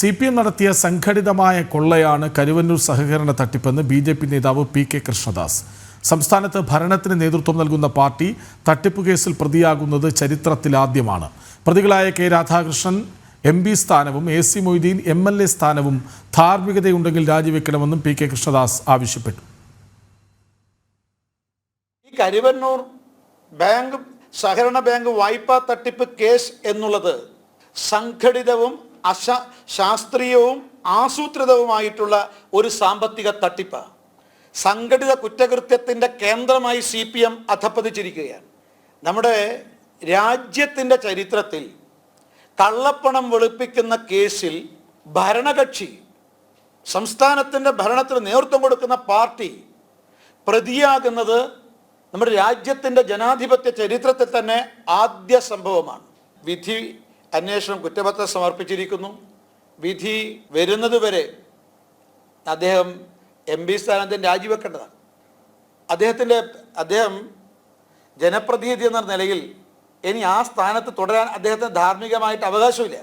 CPM നടത്തിയ സംഘടിതമായ കൊള്ളയാണ് കരുവന്നൂർ സഹകരണ തട്ടിപ്പെന്ന് BJP നേതാവ് PK കൃഷ്ണദാസ്. സംസ്ഥാനത്ത് ഭരണത്തിന് നേതൃത്വം നൽകുന്ന പാർട്ടി തട്ടിപ്പ് കേസിൽ പ്രതിയാകുന്നത് ചരിത്രത്തിലാദ്യമാണ്. പ്രതികളായ കെ രാധാകൃഷ്ണൻ MP സ്ഥാനവും AC മൊയ്തീൻ MLA സ്ഥാനവും ധാർമ്മികതയുണ്ടെങ്കിൽ രാജിവെക്കണമെന്നും PK കൃഷ്ണദാസ് ആവശ്യപ്പെട്ടു. ഈ കരുവന്നൂർ ബാങ്ക് സഹകരണ ബാങ്ക് വായ്പാ തട്ടിപ്പ് കേസ് എന്നുള്ളത് സംഘടിതവും ശാസ്ത്രീയവും ആസൂത്രിതവുമായിട്ടുള്ള ഒരു സാമ്പത്തിക തട്ടിപ്പാണ്. സംഘടിത കുറ്റകൃത്യത്തിൻ്റെ കേന്ദ്രമായി CPM അധപ്പതിച്ചിരിക്കുകയാണ്. നമ്മുടെ രാജ്യത്തിൻ്റെ ചരിത്രത്തിൽ കള്ളപ്പണം വെളുപ്പിക്കുന്ന കേസിൽ ഭരണകക്ഷി, സംസ്ഥാനത്തിൻ്റെ ഭരണത്തിന് നേതൃത്വം കൊടുക്കുന്ന പാർട്ടി പ്രതിയാകുന്നത് നമ്മുടെ രാജ്യത്തിൻ്റെ ജനാധിപത്യ ചരിത്രത്തിൽ തന്നെ ആദ്യ സംഭവമാണ്. വിധി അന്വേഷണം കുറ്റപത്രം സമർപ്പിച്ചിരിക്കുന്നു. വിധി വരുന്നതുവരെ അദ്ദേഹം MP സ്ഥാനത്ത് രാജിവെക്കേണ്ടതാണ്. അദ്ദേഹം ജനപ്രതിനിധി എന്ന നിലയിൽ ഇനി ആ സ്ഥാനത്ത് തുടരാൻ അദ്ദേഹത്തിന് ധാർമ്മികമായിട്ട് അവകാശമില്ല.